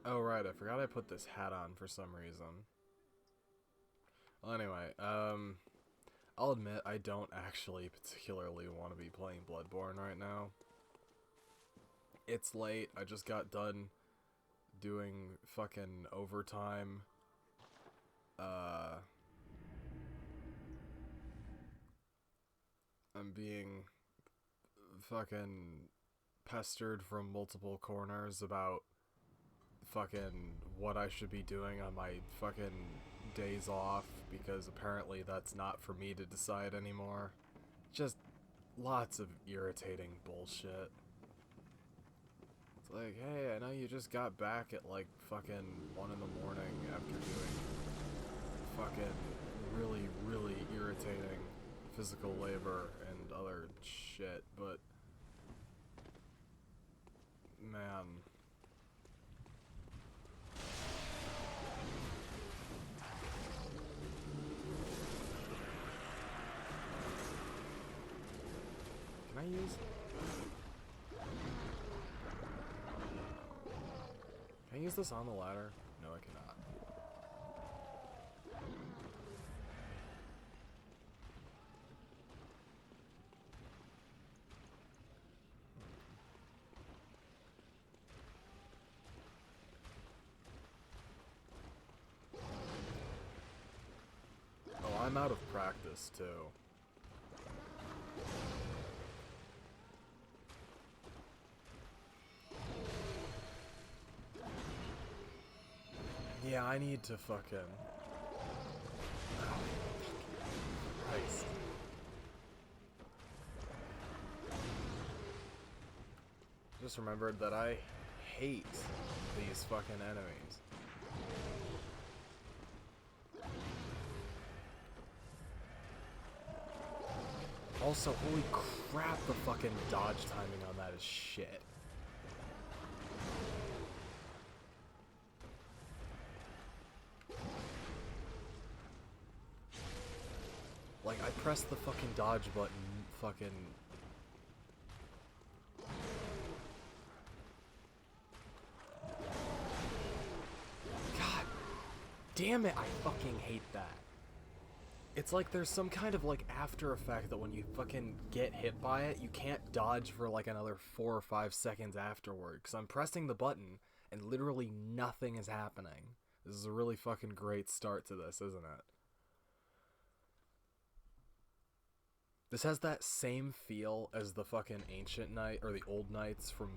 Oh, right, I forgot I put this hat on for some reason. Well, anyway, I'll admit I don't actually particularly want to be playing Bloodborne right now. It's late, I just got done doing fucking overtime. I'm being fucking pestered from multiple corners about fucking what I should be doing on my fucking days off, because apparently that's not for me to decide anymore. Just lots of irritating bullshit. It's like, hey, I know you just got back at like fucking 1 in the morning after doing fucking really, really irritating physical labor and other shit, but man. Can I use... Can I use this on the ladder? No, I cannot. Oh, I'm out of practice, too. Yeah, I need to fucking... Oh, Christ. Just remembered that I hate these fucking enemies. Also, holy crap, the fucking dodge timing on that is shit. Like, I pressed the fucking dodge button fucking... God damn it, I fucking hate that. It's like there's some kind of like after effect that when you fucking get hit by it, you can't dodge for like another 4 or 5 seconds afterward. Because I'm pressing the button and literally nothing is happening. This is a really fucking great start to this, isn't it? This has that same feel as the fucking Ancient Knight, or the Old Knights from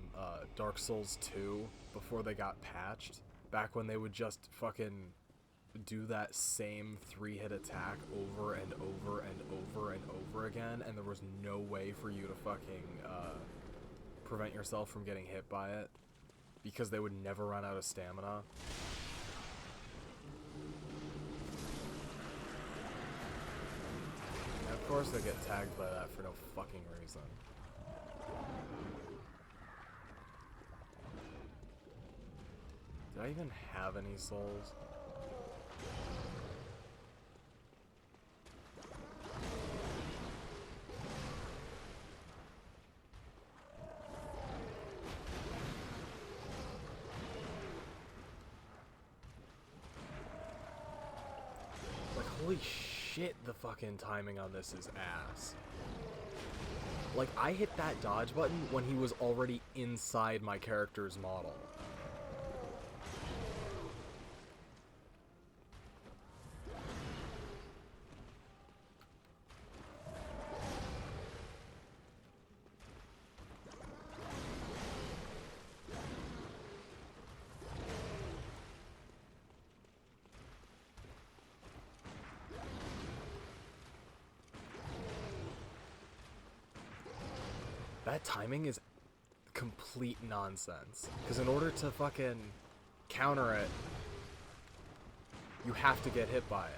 Dark Souls 2 before they got patched. Back when they would just fucking do that same 3-hit attack over and over and over and over again, and there was no way for you to fucking prevent yourself from getting hit by it, because they would never run out of stamina. And of course they get tagged by that for no fucking reason. Did I even have any souls? Like, holy shit, the fucking timing on this is ass. Like, I hit that dodge button when he was already inside my character's model. That timing is complete nonsense. Because in order to fucking counter it, you have to get hit by it.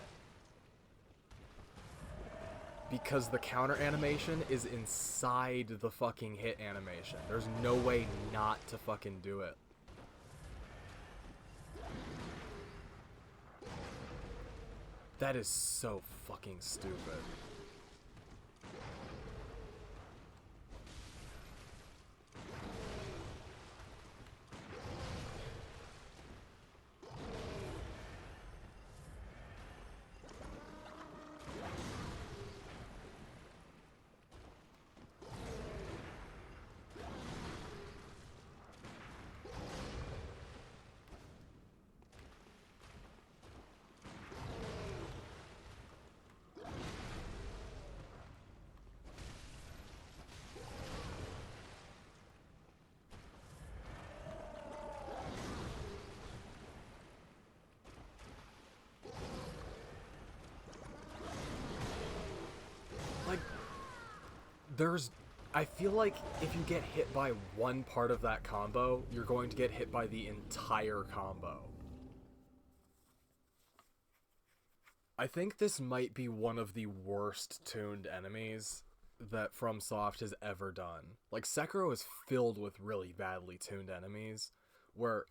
Because the counter animation is inside the fucking hit animation. There's no way not to fucking do it. That is so fucking stupid. there's I feel like if you get hit by one part of that combo, you're going to get hit by the entire combo. I think this might be one of the worst tuned enemies that FromSoft has ever done. Like, Sekiro is filled with really badly tuned enemies, where,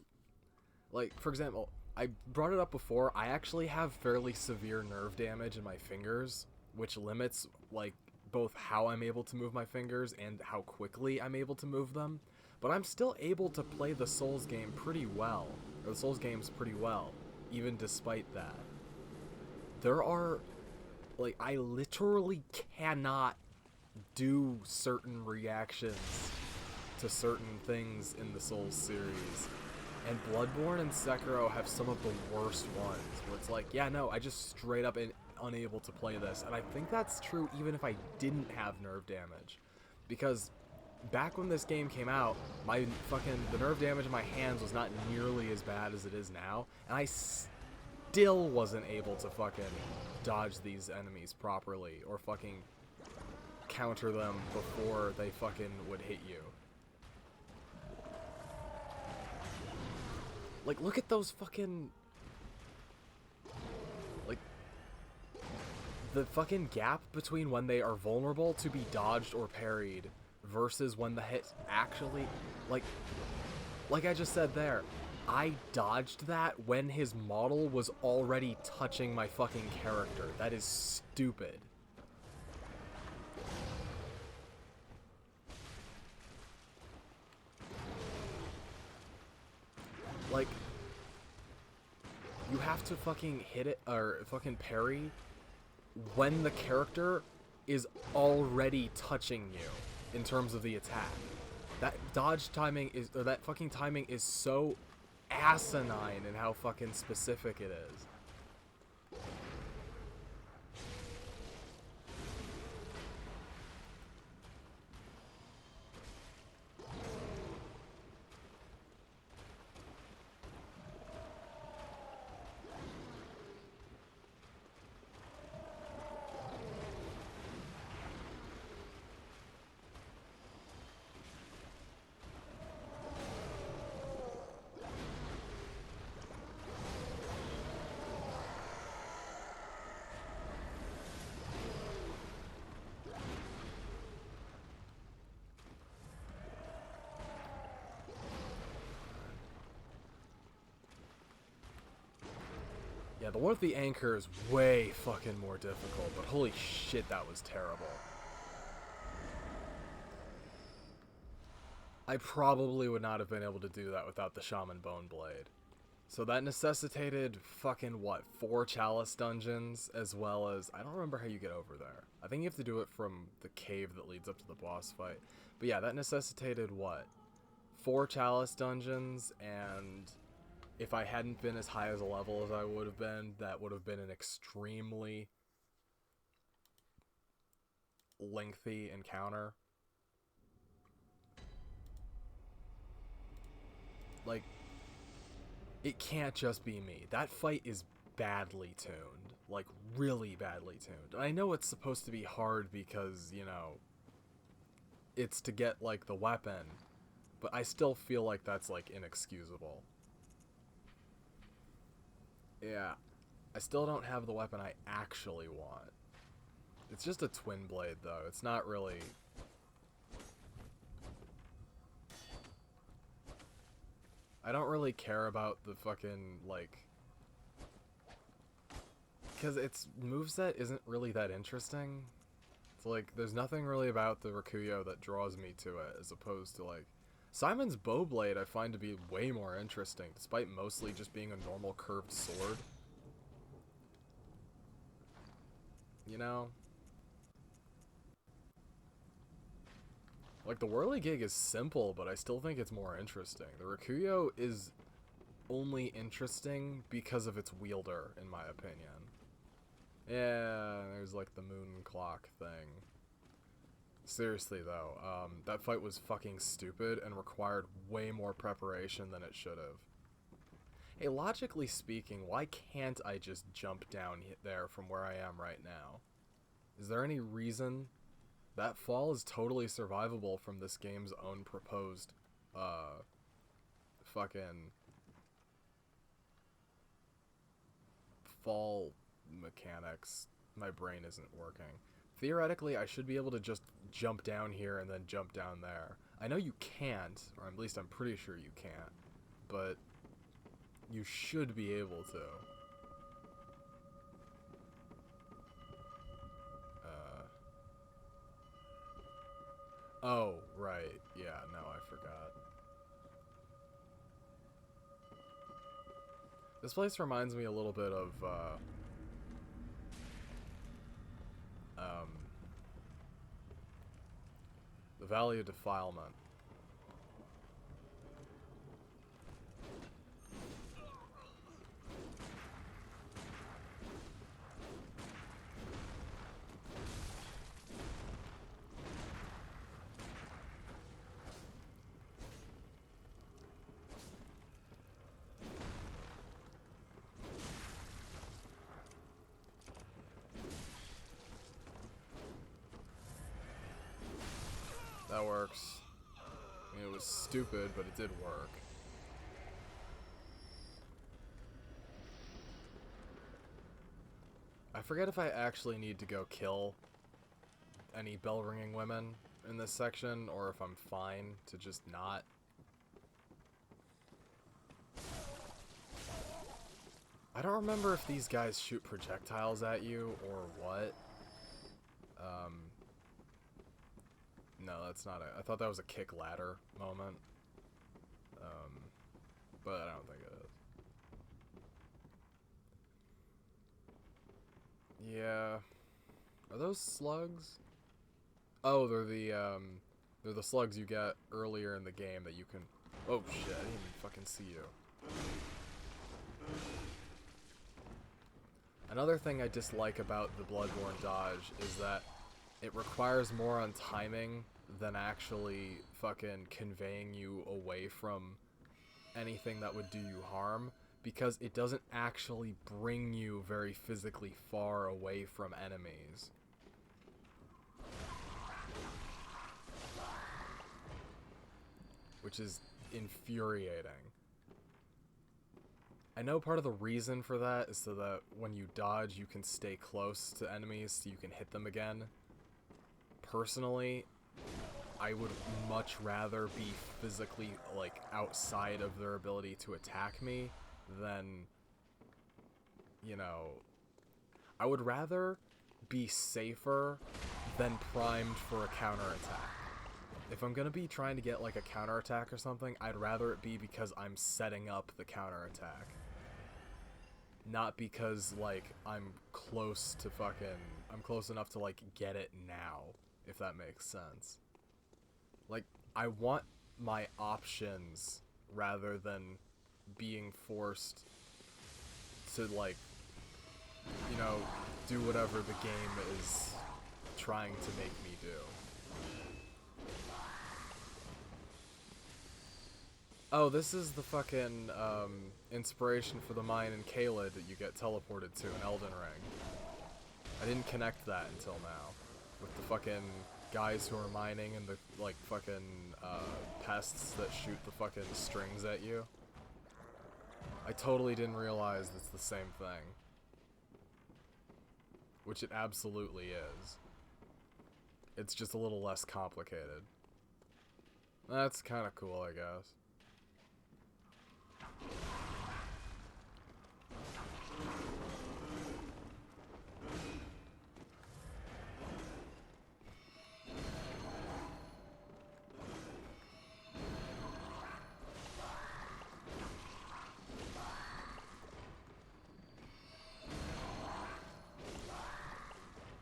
like, for example, I brought it up before, I actually have fairly severe nerve damage in my fingers, which limits, like, both how I'm able to move my fingers and how quickly I'm able to move them, but I'm still able to play the Souls game pretty well, or the Souls games pretty well, even despite that. There are, like, I literally cannot do certain reactions to certain things in the Souls series. And Bloodborne and Sekiro have some of the worst ones, where it's like, yeah, no, I just straight up am unable to play this. And I think that's true even if I didn't have nerve damage. Because back when this game came out, the nerve damage in my hands was not nearly as bad as it is now. And I still wasn't able to fucking dodge these enemies properly, or fucking counter them before they fucking would hit you. Like, look at those fucking... Like, the fucking gap between when they are vulnerable to be dodged or parried versus when the hit actually... Like I just said there, I dodged that when his model was already touching my fucking character. That is stupid. Like, you have to fucking hit it, or fucking parry, when the character is already touching you, in terms of the attack. That dodge timing is, or that fucking timing is so asinine in how fucking specific it is. Yeah, the one with the anchor is way fucking more difficult, but holy shit, that was terrible. I probably would not have been able to do that without the Shaman Bone Blade. So that necessitated fucking, what, 4 Chalice dungeons, as well as... I don't remember how you get over there. I think you have to do it from the cave that leads up to the boss fight. But yeah, that necessitated, what, 4 Chalice dungeons, and... if I hadn't been as high as a level as I would have been, that would have been an extremely lengthy encounter. Like, it can't just be me. That fight is badly tuned. Like, really badly tuned. And I know it's supposed to be hard because, you know, it's to get, like, the weapon, but I still feel like that's, like, inexcusable. Yeah, I still don't have the weapon I actually want. It's just a twin blade, though. It's not really... I don't really care about the fucking, like... because its moveset isn't really that interesting. It's like, there's nothing really about the Rakuyo that draws me to it, as opposed to, like... Simon's Bowblade I find to be way more interesting, despite mostly just being a normal curved sword. You know? Like, the Whirligig is simple, but I still think it's more interesting. The Rakuyo is only interesting because of its wielder, in my opinion. Yeah, there's, like, the moon clock thing. Seriously, though, that fight was fucking stupid and required way more preparation than it should have. Hey, logically speaking, why can't I just jump down there from where I am right now? Is there any reason That fall is totally survivable from this game's own proposed, fucking fall mechanics. My brain isn't working. Theoretically, I should be able to just jump down here and then jump down there. I know you can't, or at least I'm pretty sure you can't, but you should be able to. Oh, right. Yeah, no, I forgot. This place reminds me a little bit of, the Valley of Defilement. That works. I mean, it was stupid, but it did work. I forget if I actually need to go kill any bell-ringing women in this section, or if I'm fine to just not. I don't remember if these guys shoot projectiles at you, or what. No, that's not it. I thought that was a kick ladder moment. But I don't think it is. Yeah. Are those slugs? Oh, they're the slugs you get earlier in the game that you can... Oh shit, I didn't even fucking see you. Another thing I dislike about the Bloodborne dodge is that it requires more on timing than actually fucking conveying you away from anything that would do you harm, because it doesn't actually bring you very physically far away from enemies. Which is infuriating. I know part of the reason for that is so that when you dodge, you can stay close to enemies so you can hit them again. Personally, I would much rather be physically, like, outside of their ability to attack me than, you know... I would rather be safer than primed for a counterattack. If I'm gonna be trying to get, like, a counterattack or something, I'd rather it be because I'm setting up the counterattack. Not because, like, I'm close to fucking... I'm close enough to, like, get it now, if that makes sense. Like, I want my options rather than being forced to, like, you know, do whatever the game is trying to make me do. Oh, this is the fucking, inspiration for the mine in Caelid that you get teleported to in Elden Ring. I didn't connect that until now. With the fucking guys who are mining and the, like, fucking, pests that shoot the fucking strings at you. I totally didn't realize it's the same thing. Which it absolutely is. It's just a little less complicated. That's kinda cool, I guess.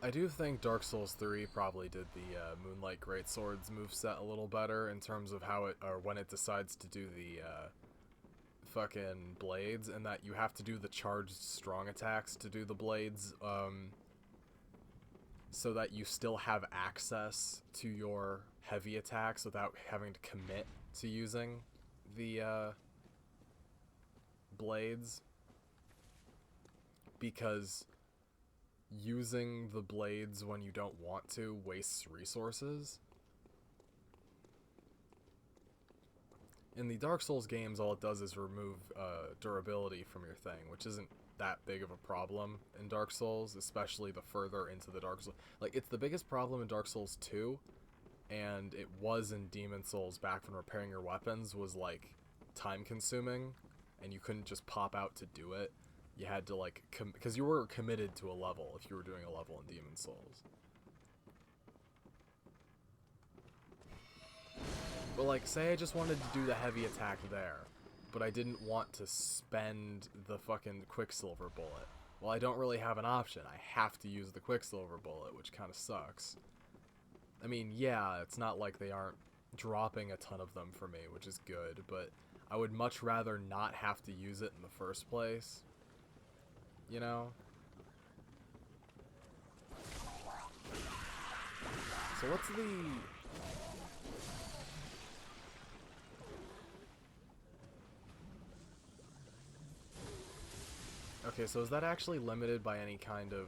I do think Dark Souls 3 probably did the Moonlight Greatswords moveset a little better in terms of how it, or when it decides to do the fucking blades, and that you have to do the charged strong attacks to do the blades, so that you still have access to your heavy attacks without having to commit to using the blades. Because using the blades when you don't want to wastes resources. In the Dark Souls games, all it does is remove durability from your thing, which isn't that big of a problem in Dark Souls, especially the further into the Dark Souls. Like, it's the biggest problem in Dark Souls 2, and it was in Demon Souls back when repairing your weapons was, like, time-consuming, and you couldn't just pop out to do it. You had to, like, because you were committed to a level if you were doing a level in Demon Souls. But, like, say I just wanted to do the heavy attack there, but I didn't want to spend the fucking Quicksilver bullet. Well, I don't really have an option. I have to use the Quicksilver bullet, which kind of sucks. I mean, yeah, it's not like they aren't dropping a ton of them for me, which is good, but I would much rather not have to use it in the first place. You know? So what's the... Okay, so is that actually limited by any kind of...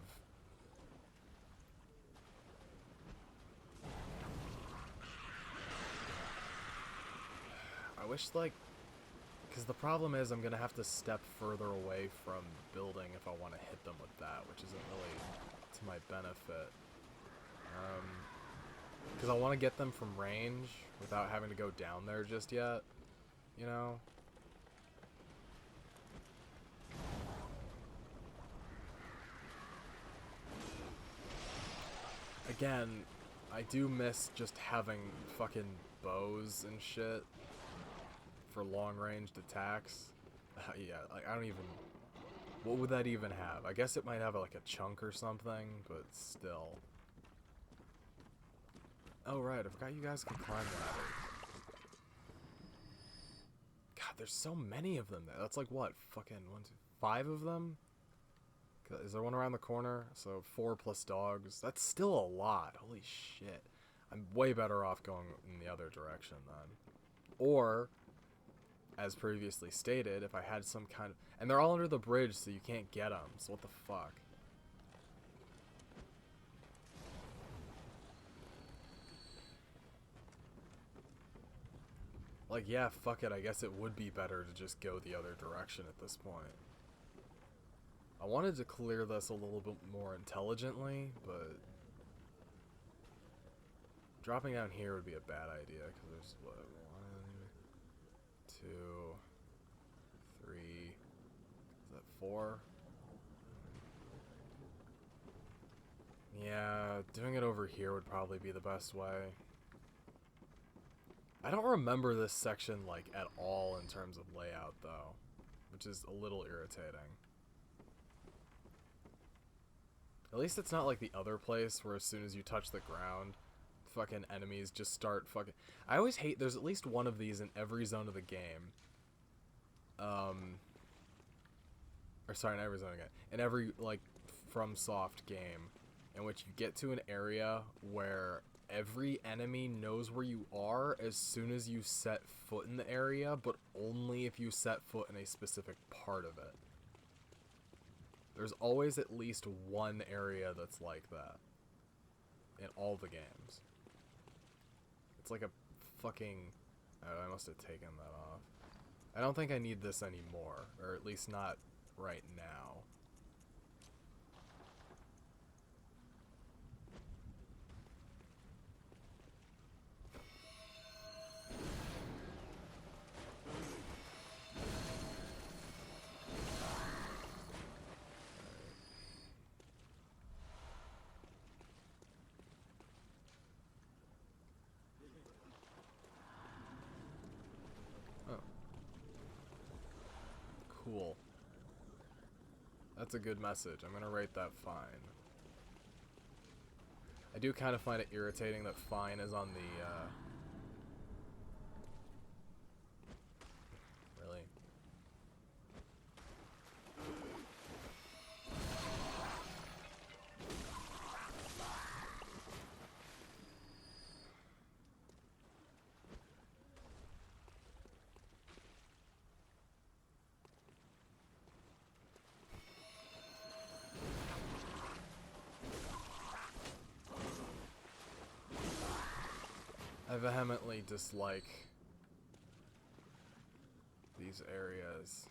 I wish, like... Because the problem is I'm going to have to step further away from building if I want to hit them with that, which isn't really to my benefit. Because I want to get them from range without having to go down there just yet, you know? Again, I do miss just having fucking bows and shit for long-ranged attacks. Yeah, like, I don't even... What would that even have? I guess it might have, like, a chunk or something, but still. Oh, right, I forgot you guys can climb ladders. God, there's so many of them there. That's like, what, fucking 1, 2, 5 of them? Is there one around the corner? So 4 plus dogs. That's still a lot. Holy shit. I'm way better off going in the other direction then. Or, as previously stated, if I had some kind of... And they're all under the bridge, so you can't get them. So what the fuck? Like, yeah, fuck it. I guess it would be better to just go the other direction at this point. I wanted to clear this a little bit more intelligently, but dropping down here would be a bad idea, because there's, what, 1, 2, 3, is that 4? Yeah, doing it over here would probably be the best way. I don't remember this section, like, at all in terms of layout, though, which is a little irritating. At least it's not like the other place where as soon as you touch the ground, fucking enemies just start fucking... I always hate... There's at least one of these in every zone of the game. Or sorry, not every zone again. In every, like, FromSoft game, in which you get to an area where every enemy knows where you are as soon as you set foot in the area, but only if you set foot in a specific part of it. There's always at least one area that's like that in all the games. It's like a fucking... Oh, I must have taken that off. I don't think I need this anymore, or at least not right now. Cool. That's a good message. I'm gonna rate that fine. I do kind of find it irritating that fine is on the, Really? I vehemently dislike these areas.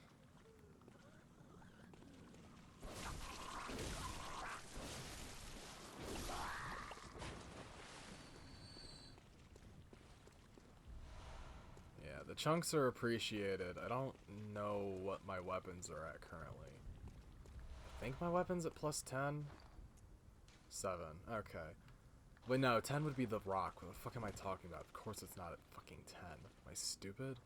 Yeah, the chunks are appreciated. I don't know what my weapons are at currently. I think my weapon's at plus 10? 7. Okay. Wait, no, 10 would be the rock. What the fuck am I talking about? Of course it's not at fucking 10. Am I stupid?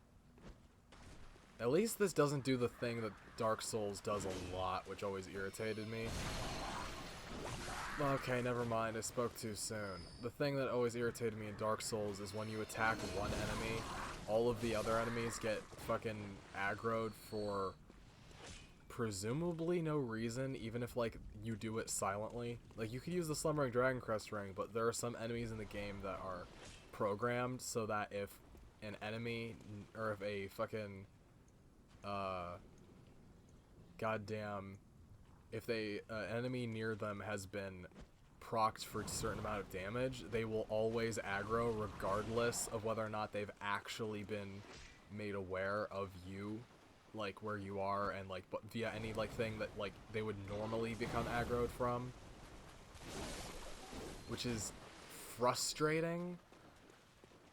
At least this doesn't do the thing that Dark Souls does a lot, which always irritated me. Okay, never mind. I spoke too soon. The thing that always irritated me in Dark Souls is when you attack one enemy, all of the other enemies get fucking aggroed for presumably no reason, even if, like, you do it silently. Like, you could use the Slumbering Dragon Crest ring, but there are some enemies in the game that are programmed so that if an enemy, or if a fucking, goddamn, if an enemy near them has been procced for a certain amount of damage, they will always aggro regardless of whether or not they've actually been made aware of you, like where you are, and like via any like thing that like they would normally become aggroed from, which is frustrating.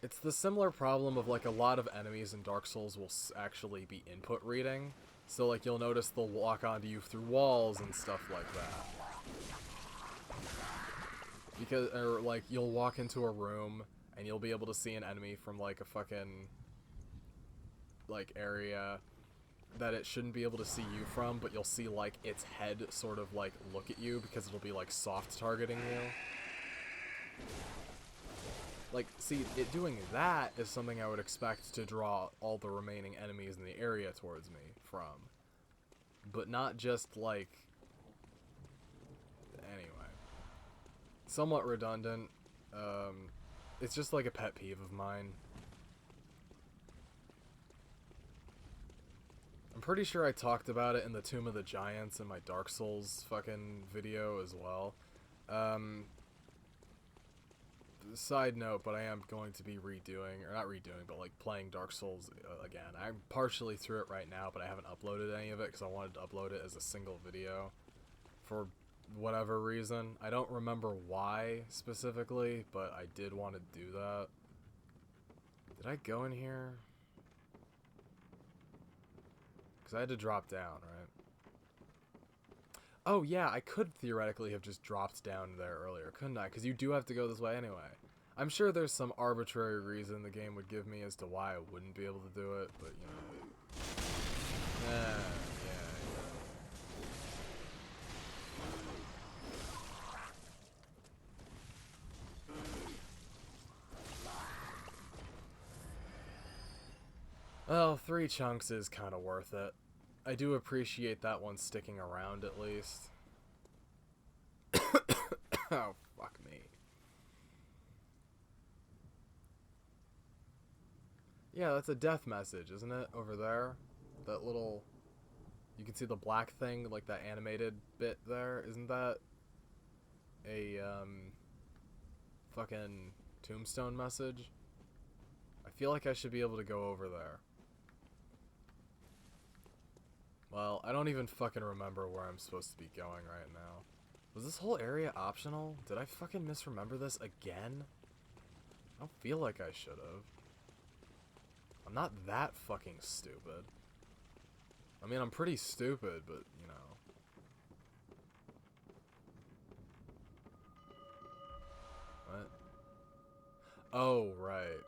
It's the similar problem of like a lot of enemies in Dark Souls will actually be input reading, so like you'll notice they'll walk onto you through walls and stuff like that. Because, or like, you'll walk into a room and you'll be able to see an enemy from like a fucking like area that it shouldn't be able to see you from, but you'll see like its head sort of like look at you because it'll be like soft targeting you. Like, see, it doing that is something I would expect to draw all the remaining enemies in the area towards me from. But not just like, anyway. Somewhat redundant. It's just like a pet peeve of mine. I'm pretty sure I talked about it in the Tomb of the Giants in my Dark Souls fucking video as well. Side note, but I am going to be redoing, or not redoing, but like playing Dark Souls again. I'm partially through it right now, but I haven't uploaded any of it because I wanted to upload it as a single video for whatever reason. I don't remember why specifically, but I did want to do that. Did I go in here? Because I had to drop down, right? Oh yeah, I could theoretically have just dropped down there earlier, couldn't I? Because you do have to go this way anyway. I'm sure there's some arbitrary reason the game would give me as to why I wouldn't be able to do it, but you know. Yeah. Well, 3 chunks is kind of worth it. I do appreciate that one sticking around at least. Oh, fuck me. Yeah, that's a death message, isn't it? Over there. That little... You can see the black thing, like that animated bit there. Isn't that a, fucking tombstone message? I feel like I should be able to go over there. Well, I don't even fucking remember where I'm supposed to be going right now. Was this whole area optional? Did I fucking misremember this again? I don't feel like I should have. I'm not that fucking stupid. I mean, I'm pretty stupid, but, you know. What? Oh, right.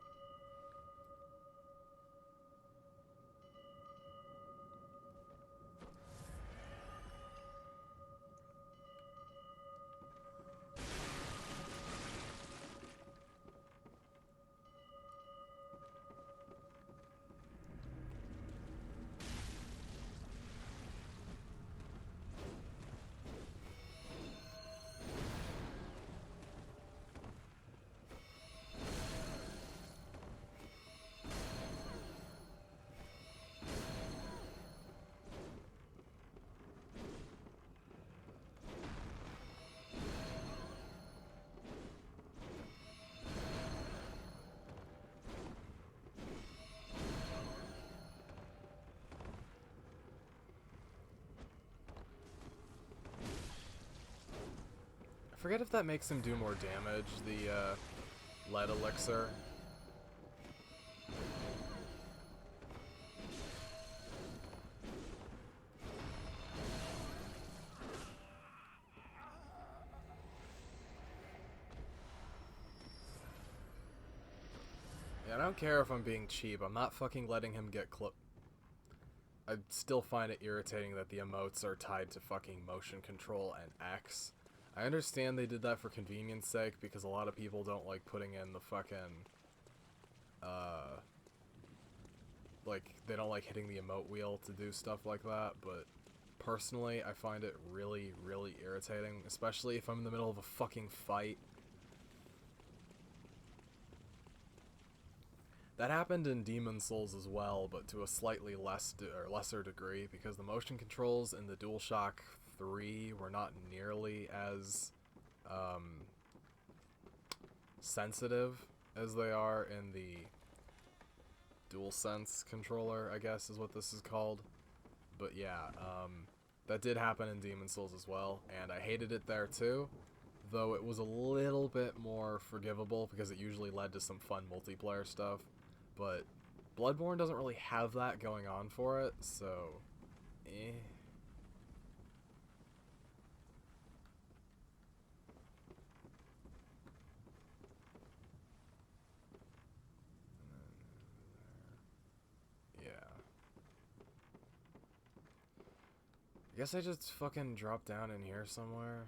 forget if that makes him do more damage, the lead elixir. Yeah, I don't care if I'm being cheap. I'm not fucking letting him get I still find it irritating that the emotes are tied to fucking motion control and X. I understand they did that for convenience sake because a lot of people don't like putting in the fucking, like, they don't like hitting the emote wheel to do stuff like that, but personally, I find it really, really irritating, especially if I'm in the middle of a fucking fight. That happened in Demon's Souls as well, but to a slightly lesser degree, because the motion controls in the DualShock 3 were not nearly as sensitive as they are in the DualSense controller, I guess is what this is called. But yeah, that did happen in Demon's Souls as well, and I hated it there too, though it was a little bit more forgivable because it usually led to some fun multiplayer stuff. But Bloodborne doesn't really have that going on for it, so eh. Yeah. I guess I just fucking dropped down in here somewhere.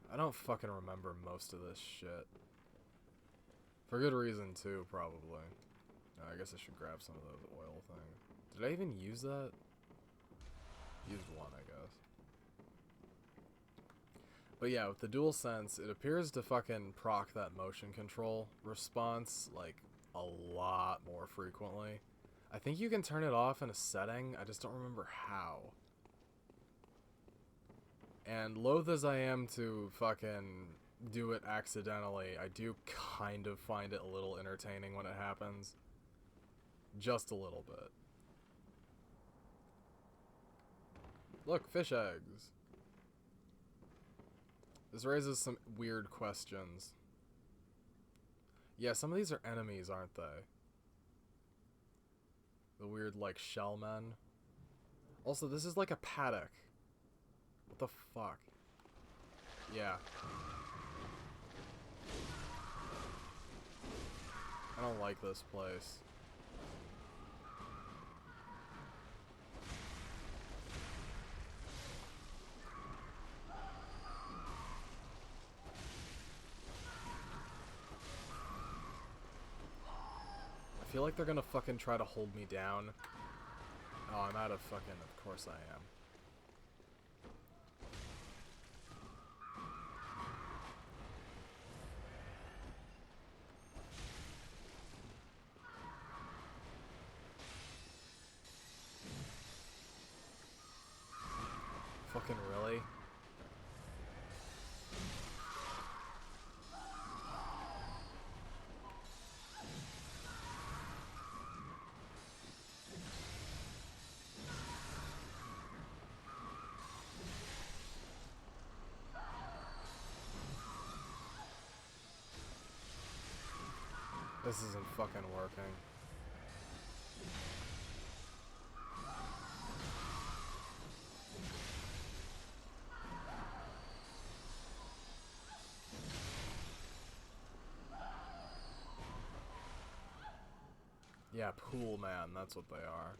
I don't fucking remember most of this shit. For good reason too, probably. I guess I should grab some of those oil things. Did I even use that? Used one, I guess. But yeah, with the DualSense, it appears to fucking proc that motion control response, like, a lot more frequently. I think you can turn it off in a setting, I just don't remember how. And loath as I am to fucking do it accidentally, I do kind of find it a little entertaining when it happens. Just a little bit. Look, fish eggs. This raises some weird questions. Yeah, some of these are enemies, aren't they? The weird, like, shell men. Also, this is like a paddock. What the fuck? Yeah. I don't like this place. I feel like they're gonna fucking try to hold me down. Oh, I'm out of fucking... Of course I am. Fucking really? This isn't fucking working. Yeah, pool man, that's what they are.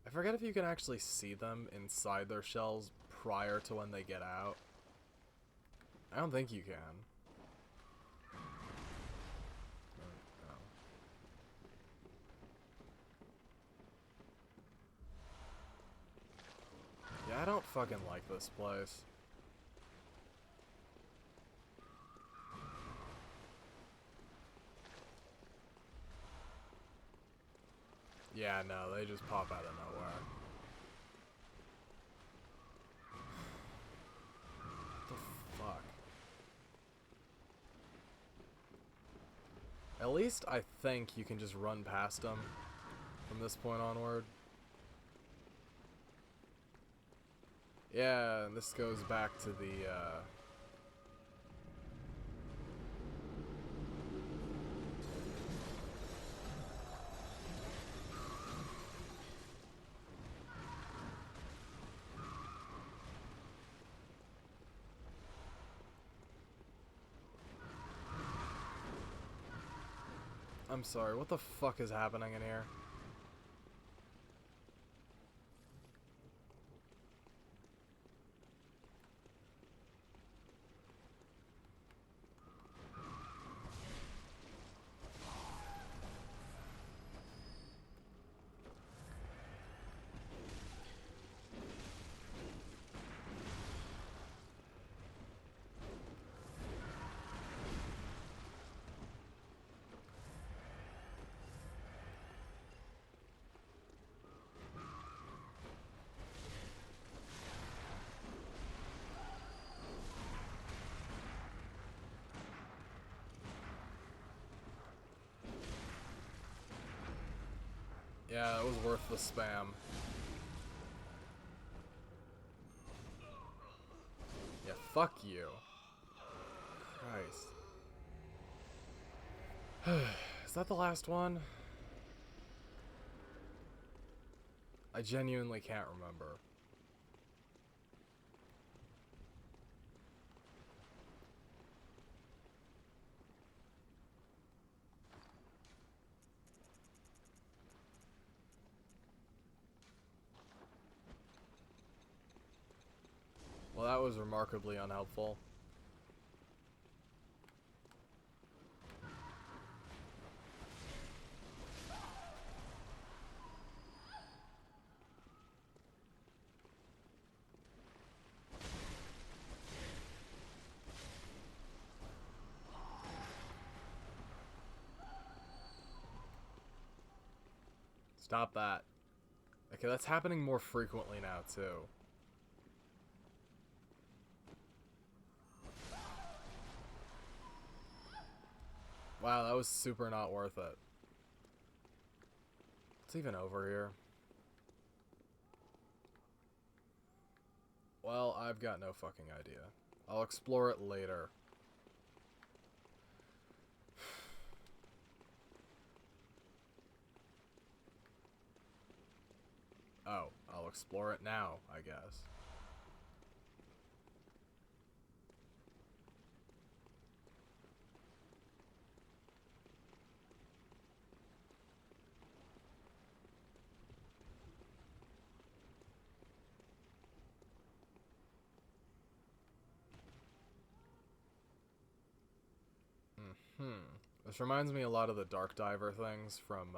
I forget if you can actually see them inside their shells prior to when they get out. I don't think you can. No. Yeah, I don't fucking like this place. Yeah, no, they just pop out of nowhere. What the fuck? At least I think you can just run past them from this point onward. Yeah, and this goes back to the, I'm sorry, what the fuck is happening in here? Yeah, it was worth the spam. Yeah, fuck you. Christ. Is that the last one? I genuinely can't remember. Well, that was remarkably unhelpful. Stop that. Okay, that's happening more frequently now, too. Wow, that was super not worth it. What's even over here? Well, I've got no fucking idea. I'll explore it later. Oh, I'll explore it now, I guess. This reminds me a lot of the Dark Diver things from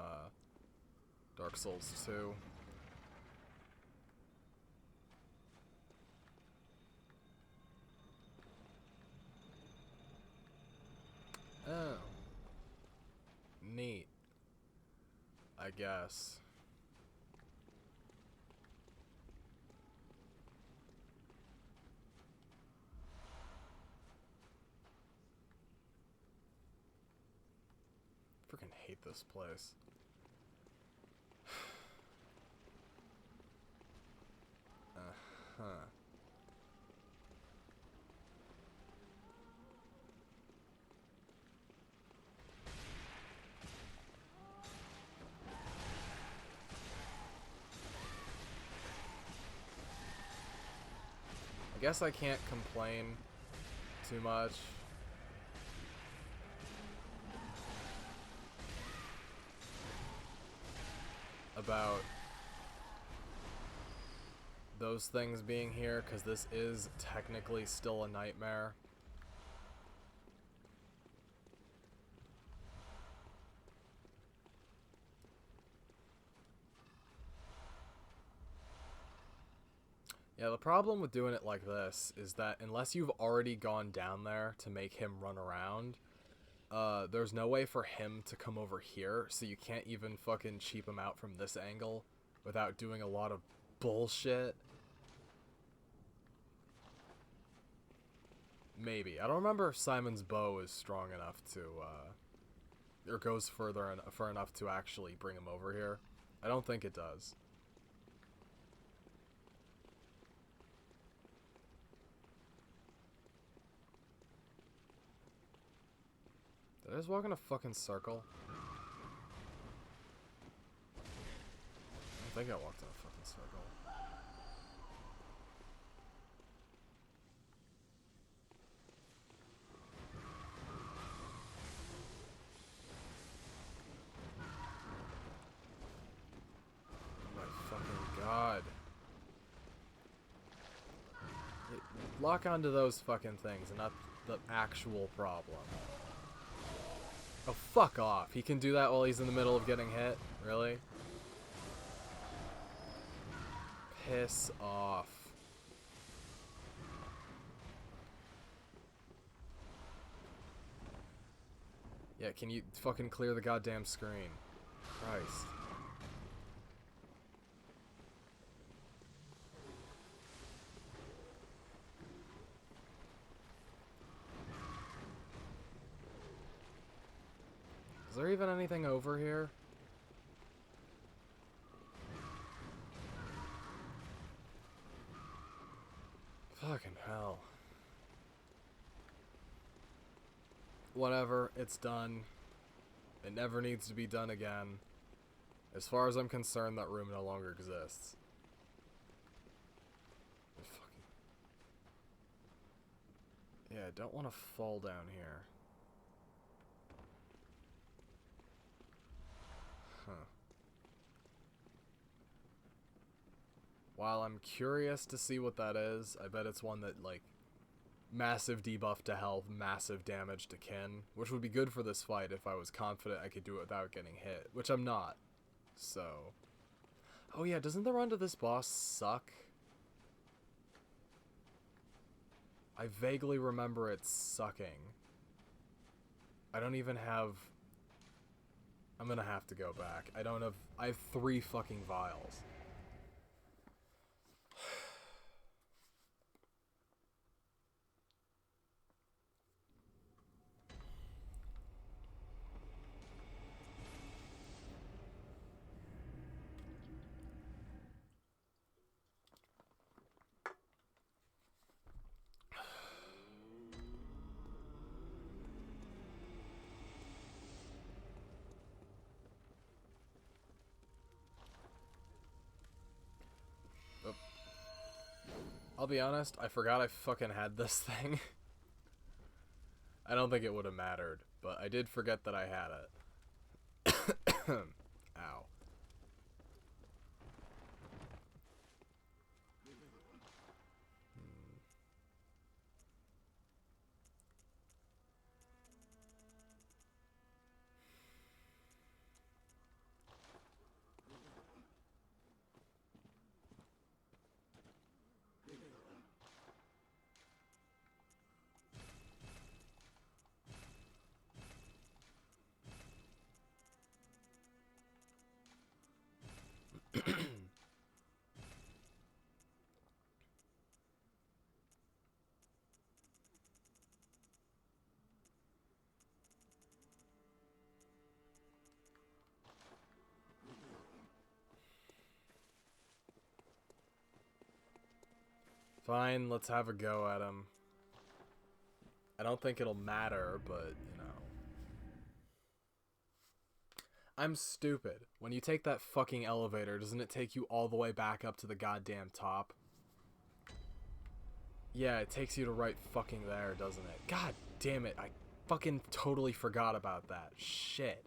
Dark Souls 2. Oh. Neat. I guess. Freaking hate this place. Uh-huh. I guess I can't complain too much. About those things being here, because this is technically still a nightmare. Yeah, the problem with doing it like this is that unless you've already gone down there to make him run around, there's no way for him to come over here, so you can't even fucking cheap him out from this angle without doing a lot of bullshit. Maybe. I don't remember if Simon's bow is strong enough to, or goes far enough to actually bring him over here. I don't think it does. Did I just walk in a fucking circle? I think I walked in a fucking circle. Oh my fucking god. Lock onto those fucking things and not the actual problem. Oh, fuck off. He can do that while he's in the middle of getting hit? Really? Piss off. Yeah, can you fucking clear the goddamn screen? Christ. Is there even anything over here? Fucking hell. Whatever, it's done. It never needs to be done again. As far as I'm concerned, that room no longer exists. Yeah, I don't want to fall down here. Huh. While I'm curious to see what that is, I bet it's one that, like, massive debuff to health, massive damage to kin, which would be good for this fight if I was confident I could do it without getting hit, which I'm not. So... Oh yeah, doesn't the run to this boss suck? I vaguely remember it sucking. I don't even have... I'm gonna have to go back. I don't have... I have 3 fucking vials. I'll be honest, I forgot I fucking had this thing. I don't think it would have mattered, but I did forget that I had it. Ow. Fine, let's have a go at him. I don't think it'll matter, but, you know. I'm stupid. When you take that fucking elevator, doesn't it take you all the way back up to the goddamn top? Yeah, it takes you to right fucking there, doesn't it? God damn it, I fucking totally forgot about that. Shit.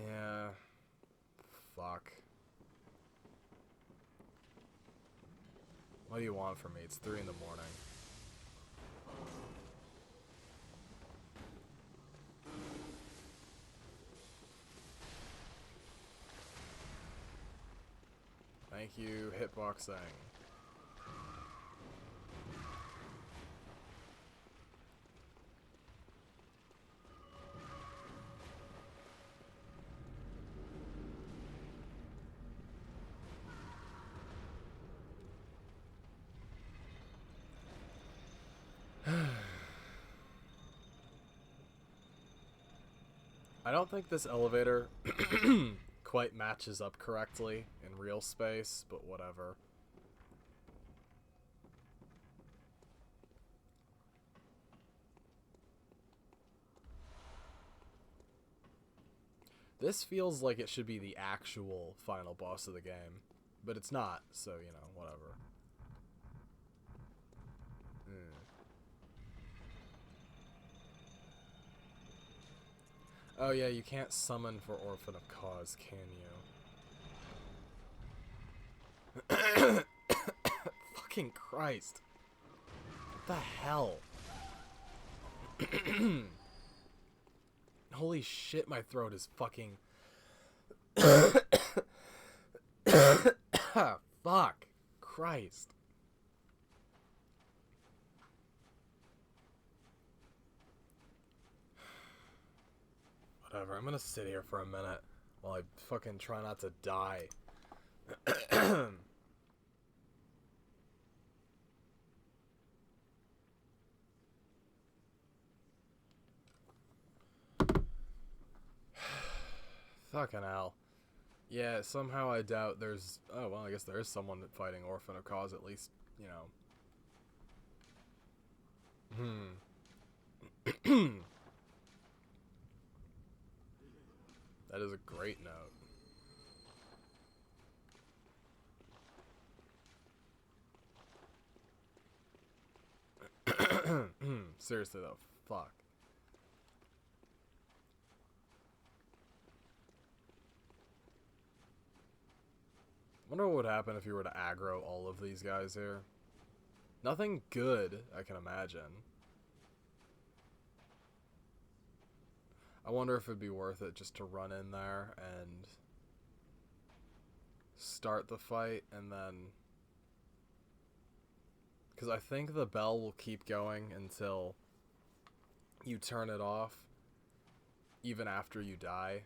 Yeah. Fuck. What do you want from me? It's 3 in the morning. Thank you, hitboxing. I don't think this elevator quite matches up correctly in real space, but whatever. This feels like it should be the actual final boss of the game, but it's not, so, you know, whatever. Oh yeah, you can't summon for Orphan of Cause, can you? Fucking Christ. What the hell? Holy shit, my throat is fucking... Fuck. Christ. Whatever, I'm gonna sit here for a minute while I fucking try not to die. Fucking hell. Yeah, somehow I doubt there's... Oh, well, I guess there is someone fighting Orphan of Cause, at least, you know. That is a great note. Seriously, though. Fuck. Wonder what would happen if you were to aggro all of these guys here. Nothing good, I can imagine. I wonder if it'd be worth it just to run in there and start the fight and then... Because I think the bell will keep going until you turn it off, even after you die,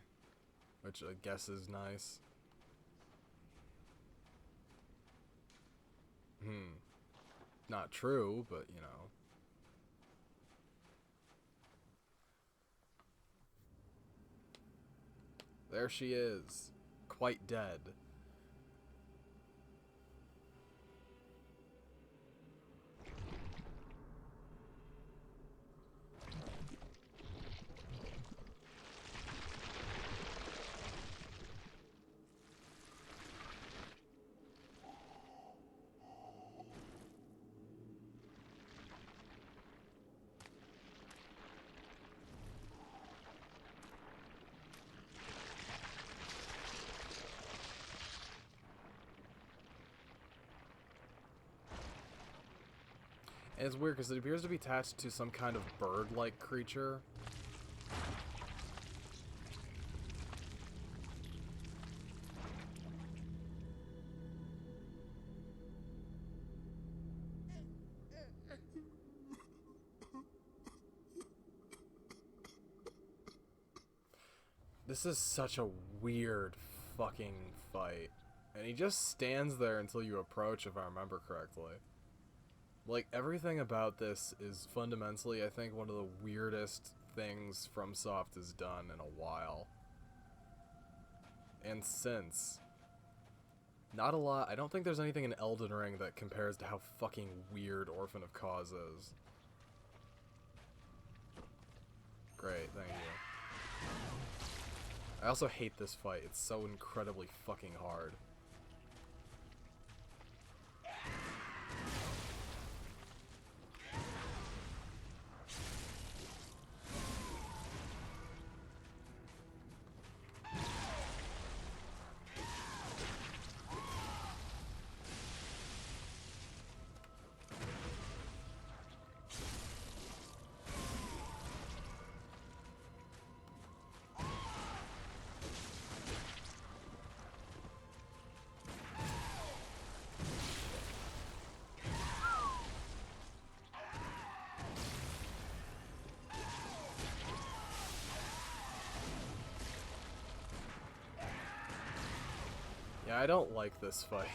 which I guess is nice. Not true, but you know. There she is, quite dead. And it's weird because it appears to be attached to some kind of bird-like creature. This is such a weird fucking fight. And he just stands there until you approach, if I remember correctly. Like, everything about this is fundamentally, I think, one of the weirdest things FromSoft has done in a while. And since. Not a lot. I don't think there's anything in Elden Ring that compares to how fucking weird Orphan of Cause is. Great, thank you. I also hate this fight. It's so incredibly fucking hard. Yeah, I don't like this fight.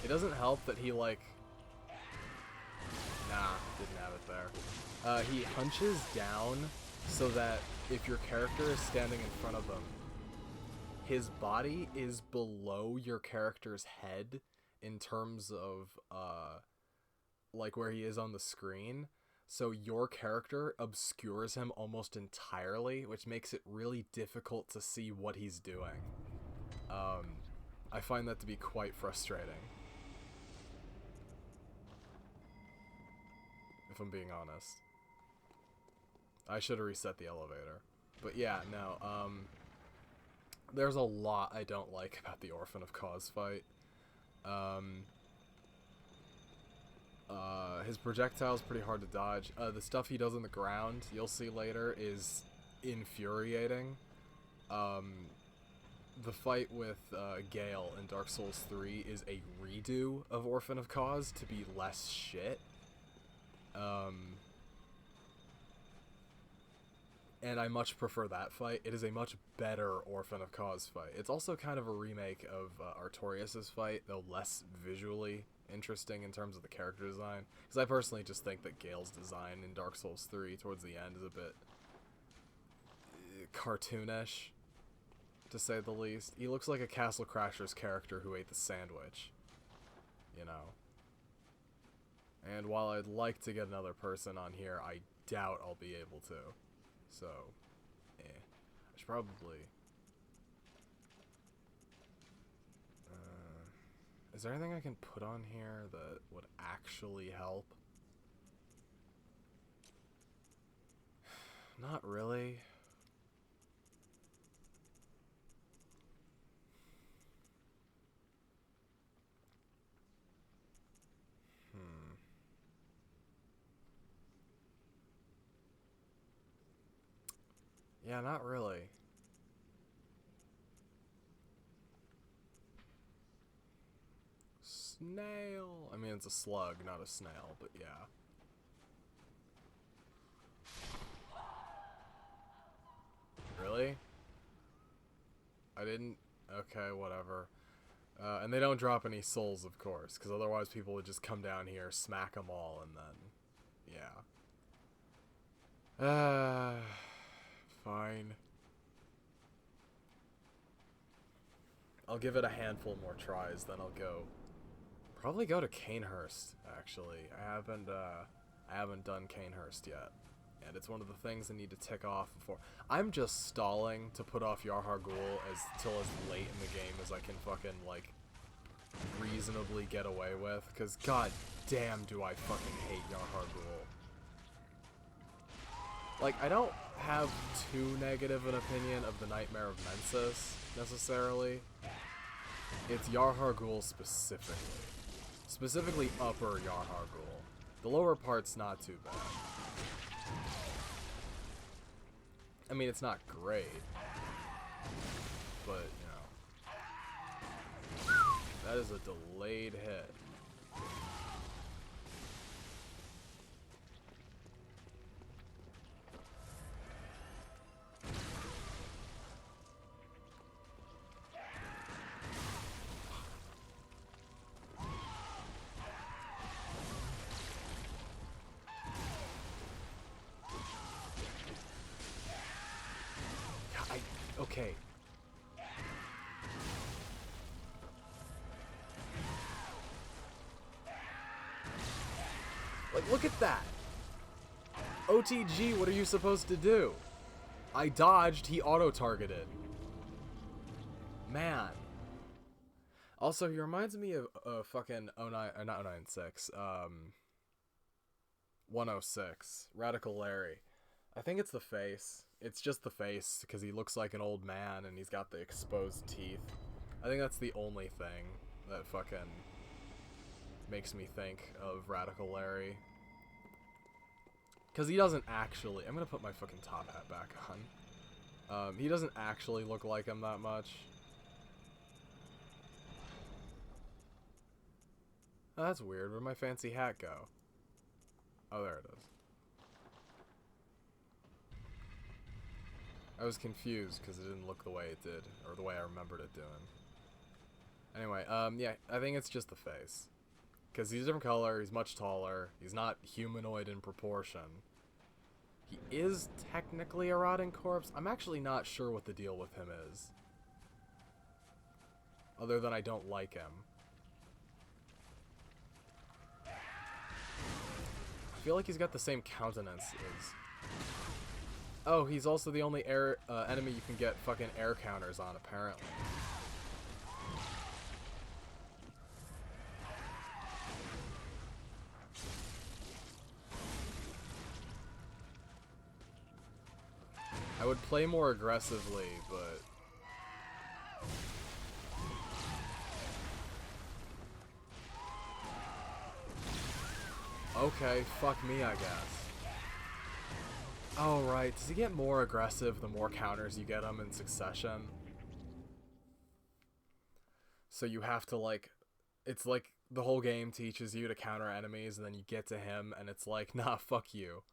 It doesn't help that he, like... Nah, didn't have it there. He hunches down so that if your character is standing in front of him, his body is below your character's head in terms of, like, where he is on the screen. so your character obscures him almost entirely, which makes it really difficult to see what he's doing. I find that to be quite frustrating, if I'm being honest. I should have reset the elevator. But yeah, no, there's a lot I don't like about the Orphan of Cause fight. His projectile's pretty hard to dodge. The stuff he does on the ground, you'll see later, is infuriating. The fight with Gale in Dark Souls 3 is a redo of Orphan of Cause to be less shit. And I much prefer that fight. It is a much better Orphan of Cause fight. It's also kind of a remake of Artorias' fight, though less visually interesting in terms of the character design. Because I personally just think that Gale's design in Dark Souls 3 towards the end is a bit cartoonish, to say the least. He looks like a Castle Crashers character who ate the sandwich, you know. And while I'd like to get another person on here, I doubt I'll be able to. So, I should probably... is there anything I can put on here that would actually help? Not really. Yeah, not really. Snail. I mean, it's a slug, not a snail, but yeah. Really? I didn't... Okay, whatever. And they don't drop any souls, of course, because otherwise people would just come down here, smack them all, and then... Yeah. Fine. I'll give it a handful more tries, then I'll go... Probably go to Canehurst, actually. I haven't done Canehurst yet. And it's one of the things I need to tick off before... I'm just stalling to put off Yarhar Ghul till as late in the game as I can fucking, like, reasonably get away with. Because god damn do I fucking hate Yarhar Ghul. Like, I don't have too negative an opinion of the Nightmare of Mensis, necessarily. It's Yarhar Ghul specifically. Specifically upper Yarhar Ghul. The lower part's not too bad. I mean, it's not great. But, you know. That is a delayed hit. Okay. Like, look at that. OTG, what are you supposed to do? I dodged, he auto-targeted. Man. Also, he reminds me of fucking 09, or not 096, 106, Radical Larry. I think it's the face. It's just the face, because he looks like an old man, and he's got the exposed teeth. I think that's the only thing that fucking makes me think of Radical Larry. Because he doesn't actually... I'm gonna put my fucking top hat back on. He doesn't actually look like him that much. Oh, that's weird. Where'd my fancy hat go? Oh, there it is. I was confused because it didn't look the way it did, or the way I remembered it doing. Anyway, yeah, I think it's just the face. Because he's a different color, he's much taller, he's not humanoid in proportion. He is technically a rotting corpse. I'm actually not sure what the deal with him is. Other than I don't like him. I feel like he's got the same countenance as... Oh, he's also the only air enemy you can get fucking air counters on, apparently. I would play more aggressively, but... Okay, fuck me, I guess. Oh, right. Does he get more aggressive the more counters you get him in succession? So you have to, like... It's like the whole game teaches you to counter enemies, and then you get to him, and it's like, nah, fuck you.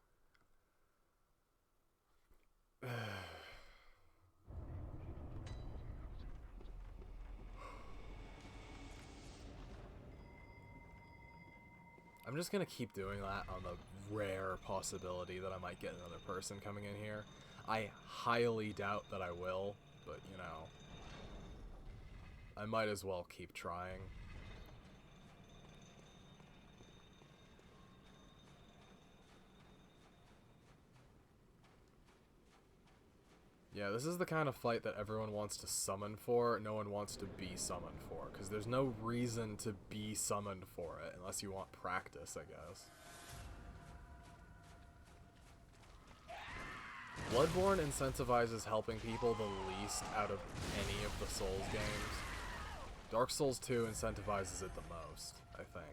I'm just gonna keep doing that on the rare possibility that I might get another person coming in here. I highly doubt that I will, but you know, I might as well keep trying. Yeah, this is the kind of fight that everyone wants to summon for, no one wants to be summoned for, because there's no reason to be summoned for it, unless you want practice, I guess. Bloodborne incentivizes helping people the least out of any of the Souls games. Dark Souls 2 incentivizes it the most, I think.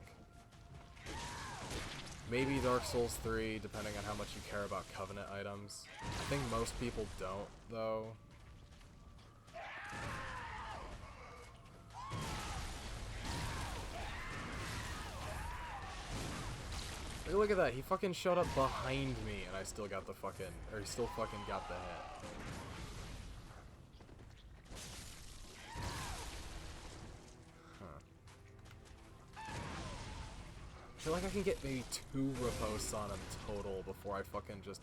Maybe Dark Souls 3, depending on how much you care about Covenant items. I think most people don't, though. Hey, look at that, he fucking showed up behind me and I still got the fucking, or he still fucking got the hit. I feel like I can get maybe 2 riposts on him total before I fucking just...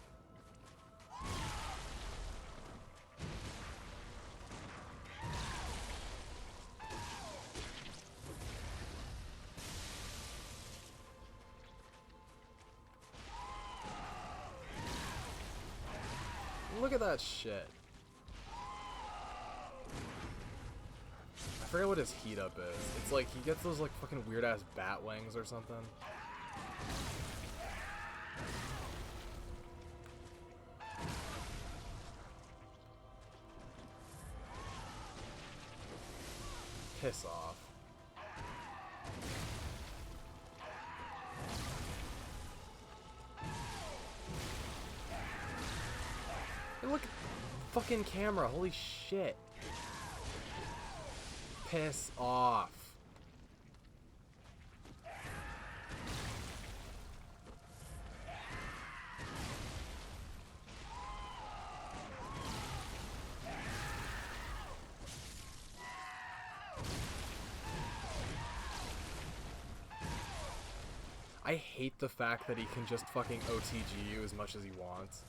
Look at that shit. I forget what his heat up is. It's like he gets those like fucking weird ass bat wings or something. Piss off. Hey, look, fucking camera, holy shit. Piss off. I hate the fact that he can just fucking OTG you as much as he wants.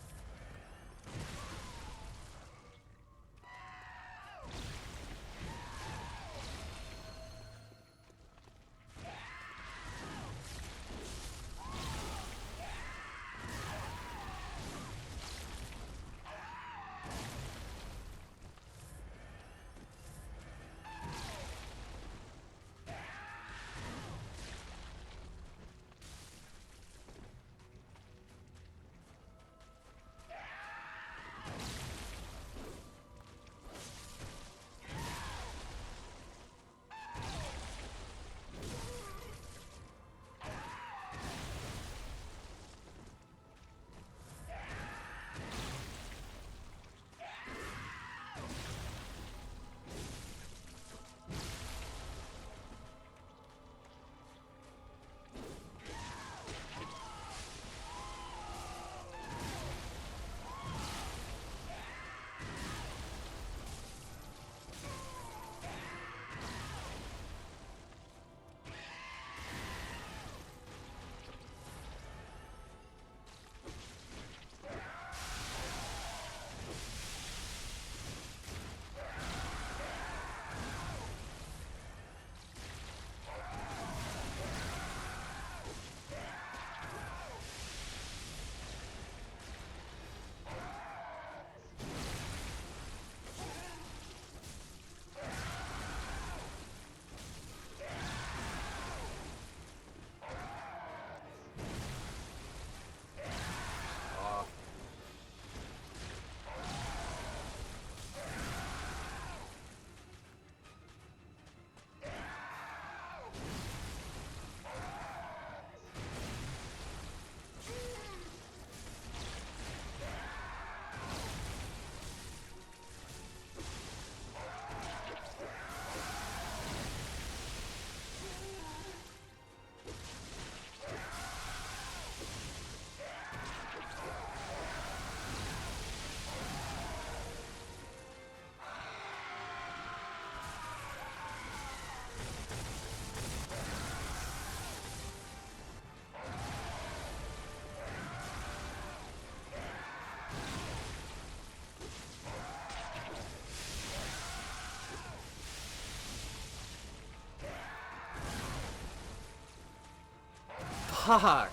Fuck!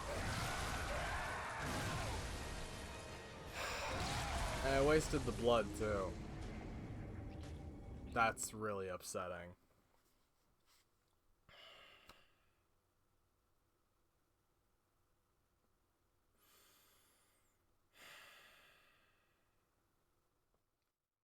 And I wasted the blood, too. That's really upsetting.